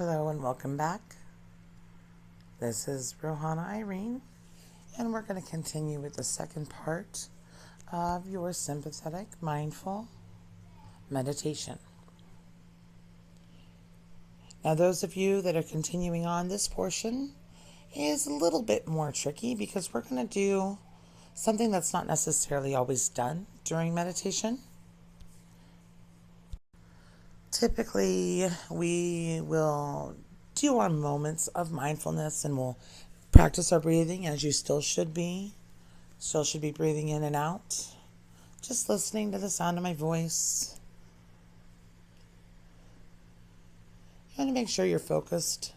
Hello and welcome back. This is Rohana Irene, and we're going to continue with the second part of your sympathetic mindful meditation. Now, those of you that are continuing on, this portion is a little bit more tricky because we're going to do something that's not necessarily always done during meditation. Typically, we will do our moments of mindfulness and we'll practice our breathing as you still should be. Still should be breathing in and out. Just listening to the sound of my voice. You want to make sure you're focused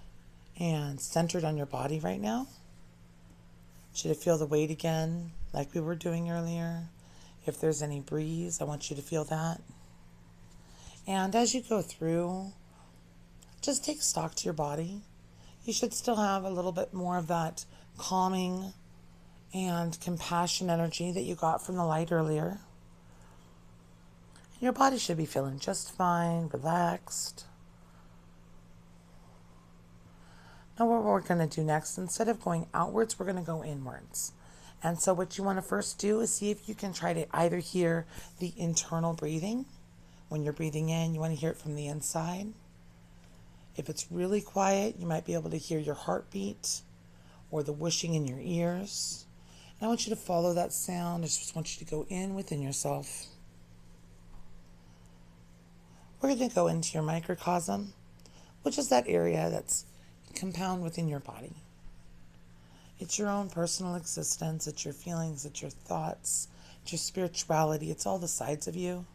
and centered on your body right now. I want you to feel the weight again, like we were doing earlier. If there's any breeze, I want you to feel that. And as you go through, just take stock to your body. You should still have a little bit more of that calming and compassion energy that you got from the light earlier. Your body should be feeling just fine, relaxed. Now what we're going to do next, instead of going outwards, we're going to go inwards. And so what you want to first do is see if you can try to either hear the internal breathing. When you're breathing in, you want to hear it from the inside. If it's really quiet, you might be able to hear your heartbeat or the whooshing in your ears. And I want you to follow that sound. I just want you to go in within yourself. We're going to go into your microcosm, which is that area that's compound within your body. It's your own personal existence. It's your feelings. It's your thoughts. It's your spirituality. It's all the sides of you.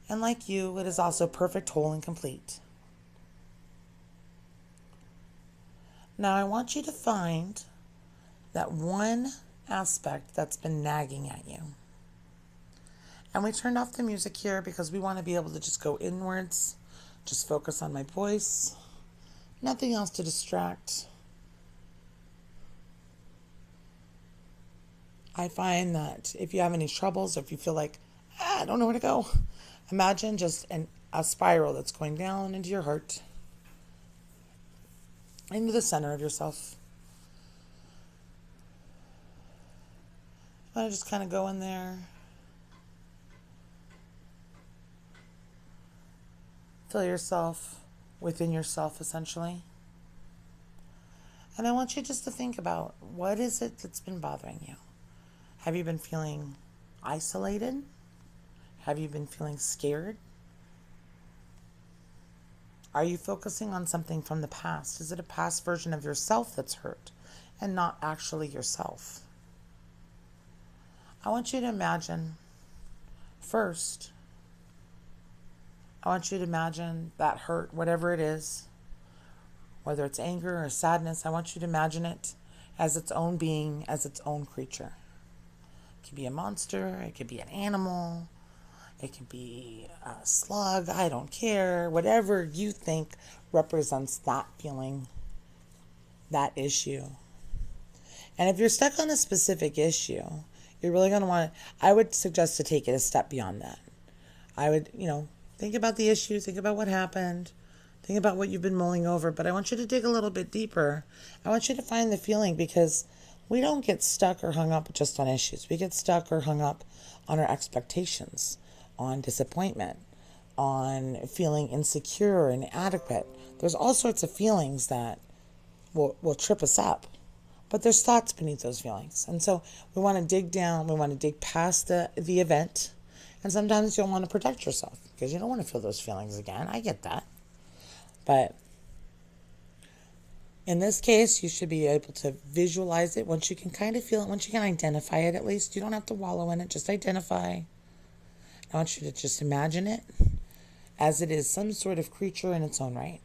And like you, it is also perfect, whole, and complete. Now I want you to find that one aspect that's been nagging at you. And we turned off the music here because we want to be able to just go inwards, just focus on my voice, nothing else to distract. I find that if you have any troubles, or if you feel like, I don't know where to go, imagine just a spiral that's going down into your heart, into the center of yourself. I want to just kind of go in there. Feel yourself within yourself, essentially. And I want you just to think about, what is it that's been bothering you? Have you been feeling isolated? Have you been feeling scared? Are you focusing on something from the past? Is it a past version of yourself that's hurt and not actually yourself? I want you to imagine, first, I want you to imagine that hurt, whatever it is, whether it's anger or sadness, I want you to imagine it as its own being, as its own creature. It could be a monster, it could be an animal, it can be a slug, I don't care. Whatever you think represents that feeling, that issue. And if you're stuck on a specific issue, you're really going to want to, I would suggest to take it a step beyond that. I would, think about the issue, think about what happened, think about what you've been mulling over, but I want you to dig a little bit deeper. I want you to find the feeling, because we don't get stuck or hung up just on issues. We get stuck or hung up on our expectations, on disappointment, on feeling insecure or inadequate. There's all sorts of feelings that will trip us up, but there's thoughts beneath those feelings. And so we want to dig down, we want to dig past the event, and sometimes you'll want to protect yourself because you don't want to feel those feelings again. I get that. But in this case, you should be able to visualize it once you can kind of feel it, once you can identify it at least. You don't have to wallow in it, just identify. I want you to just imagine it as it is some sort of creature in its own right.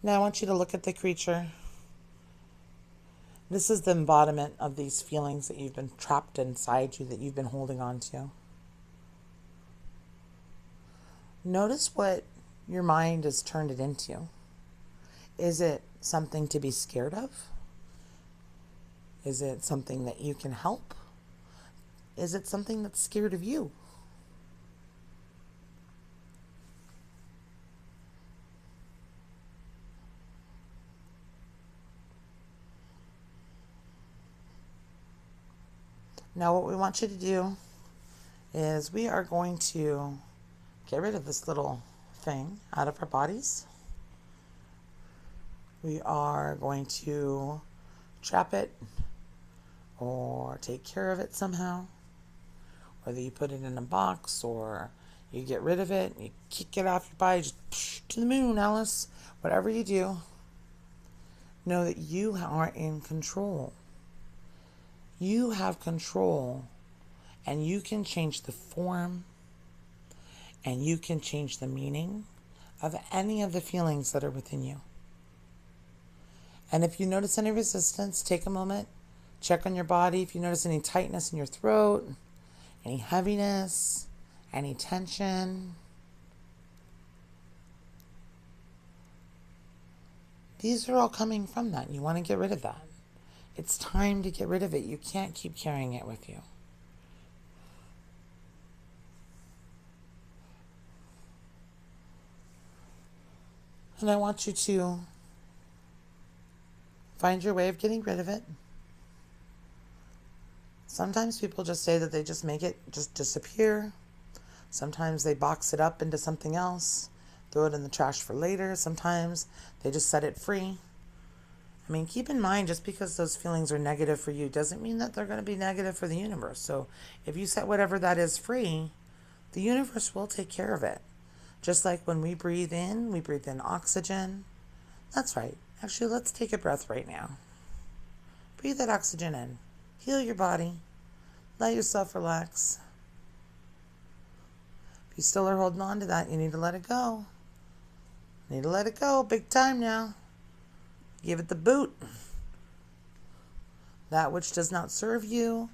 Now I want you to look at the creature. This is the embodiment of these feelings that you've been trapped inside you, that you've been holding on to. Notice what your mind has turned it into. Is it something to be scared of? Is it something that you can help? Is it something that's scared of you? Now what we want you to do is we are going to get rid of this little thing out of our bodies. We are going to trap it or take care of it somehow. Whether you put it in a box or you get rid of it, you kick it off your body, just to the moon, Alice. Whatever you do, know that you are in control. You have control, and you can change the form, and you can change the meaning of any of the feelings that are within you. And if you notice any resistance, take a moment, check on your body. If you notice any tightness in your throat, any heaviness, any tension, these are all coming from that. You want to get rid of that. It's time to get rid of it. You can't keep carrying it with you. And I want you to find your way of getting rid of it. Sometimes people just say that they just make it just disappear. Sometimes they box it up into something else, throw it in the trash for later. Sometimes they just set it free. I mean, keep in mind, just because those feelings are negative for you doesn't mean that they're going to be negative for the universe. So if you set whatever that is free, the universe will take care of it. Just like when we breathe in oxygen. That's right. Actually, let's take a breath right now. Breathe that oxygen in. Heal your body. Let yourself relax. If you still are holding on to that, you need to let it go. You need to let it go. Big time now. Give it the boot. That which does not serve you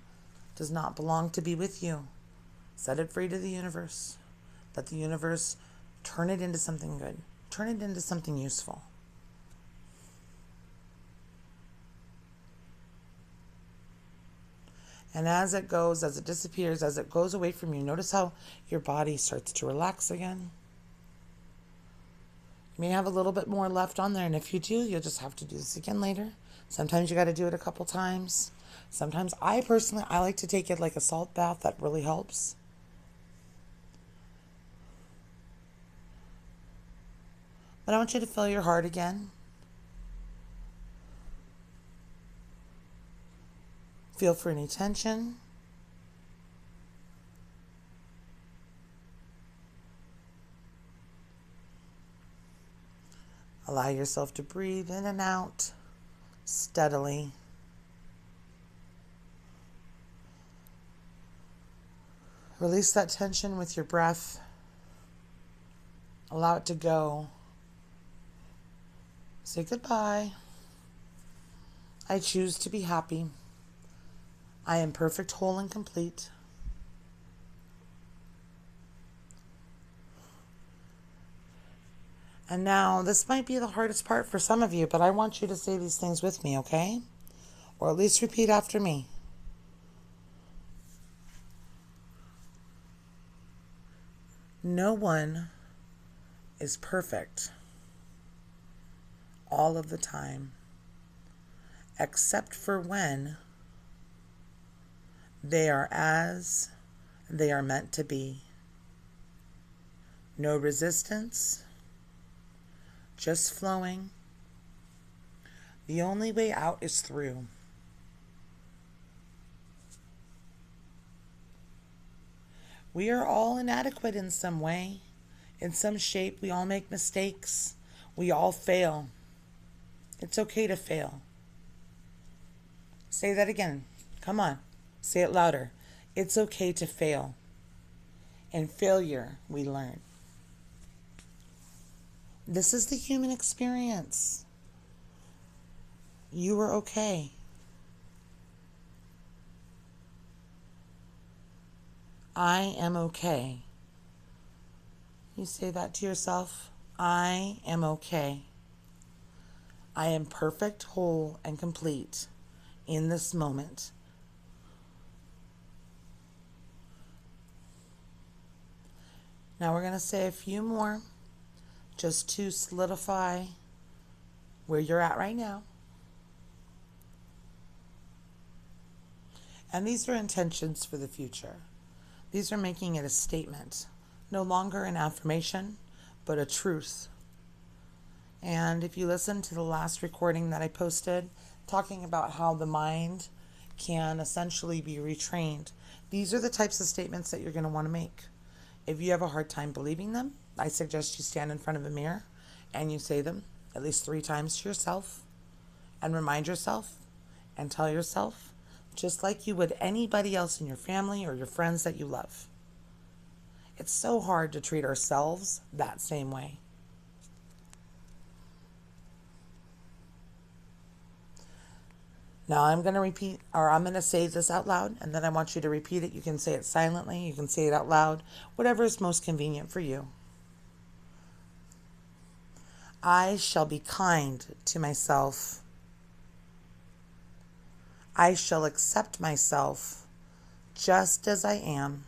does not belong to be with you. Set it free to the universe. Let the universe turn it into something good. Turn it into something useful. And as it goes, as it disappears, as it goes away from you, notice how your body starts to relax again. You may have a little bit more left on there, and if you do, you'll just have to do this again later. Sometimes you got to do it a couple times. Sometimes I like to take it like a salt bath. That really helps. But I want you to fill your heart again. Feel for any tension. Allow yourself to breathe in and out steadily. Release that tension with your breath. Allow it to go. Say goodbye. I choose to be happy. I am perfect, whole, and complete. And now, this might be the hardest part for some of you, but I want you to say these things with me, okay? Or at least repeat after me. No one is perfect all of the time, except for when they are as they are meant to be. No resistance, just flowing. The only way out is through. We are all inadequate in some way, in some shape. We all make mistakes. We all fail. It's okay to fail. Say that again. Come on. Say it louder. It's okay to fail. In failure, we learn. This is the human experience. You are okay. I am okay. You say that to yourself. I am okay. I am perfect, whole, and complete in this moment. Now we're going to say a few more just to solidify where you're at right now. And these are intentions for the future. These are making it a statement, no longer an affirmation, but a truth. And if you listen to the last recording that I posted, talking about how the mind can essentially be retrained, these are the types of statements that you're going to want to make. If you have a hard time believing them, I suggest you stand in front of a mirror and you say them at least 3 times to yourself and remind yourself and tell yourself, just like you would anybody else in your family or your friends that you love. It's so hard to treat ourselves that same way. Now I'm going to say this out loud, and then I want you to repeat it. You can say it silently, you can say it out loud, whatever is most convenient for you. I shall be kind to myself. I shall accept myself just as I am.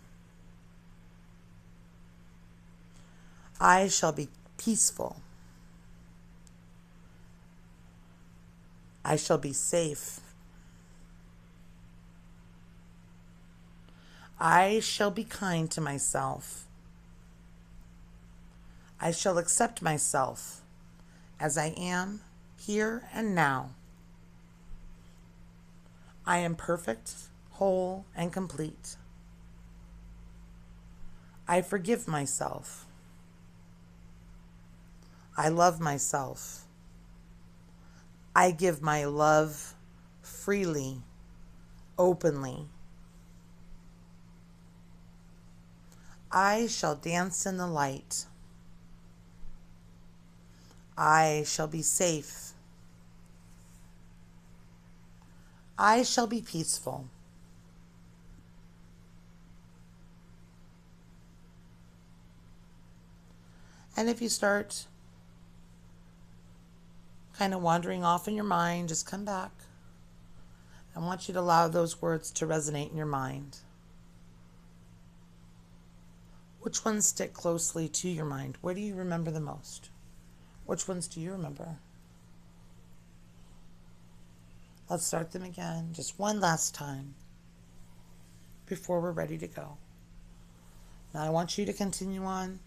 I shall be peaceful. I shall be safe. I shall be kind to myself. I shall accept myself as I am here and now. I am perfect, whole, and complete. I forgive myself. I love myself. I give my love freely, openly. I shall dance in the light. I shall be safe. I shall be peaceful. And if you start kind of wandering off in your mind, just come back. I want you to allow those words to resonate in your mind. Which ones stick closely to your mind? Where do you remember the most? Which ones do you remember? Let's start them again, just one last time before we're ready to go. Now I want you to continue on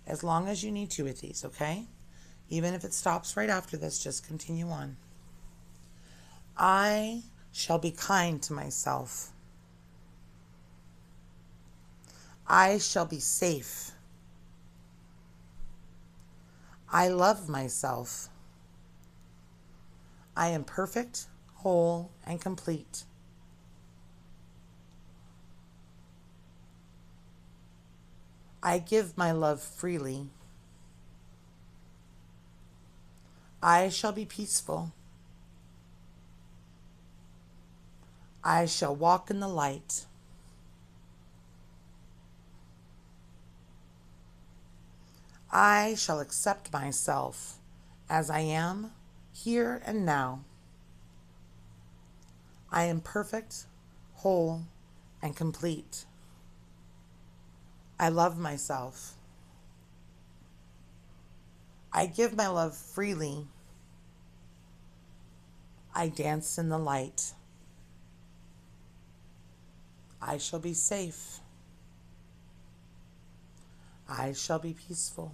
as long as you need to with these, okay? Even if it stops right after this, just continue on. I shall be kind to myself. I shall be safe. I love myself. I am perfect, whole, and complete. I give my love freely. I shall be peaceful. I shall walk in the light. I shall accept myself as I am, here and now. I am perfect, whole, and complete. I love myself. I give my love freely. I dance in the light. I shall be safe. I shall be peaceful.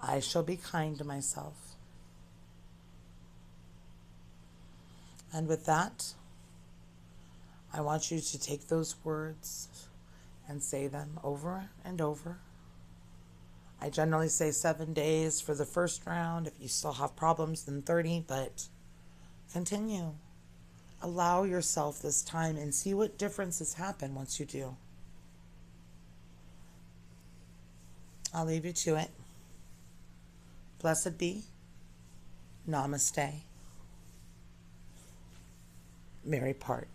I shall be kind to myself. And with that, I want you to take those words and say them over and over. I generally say 7 days for the first round. If you still have problems, then 30, but continue. Allow yourself this time and see what differences happen once you do. I'll leave you to it. Blessed be. Namaste. Mary Part.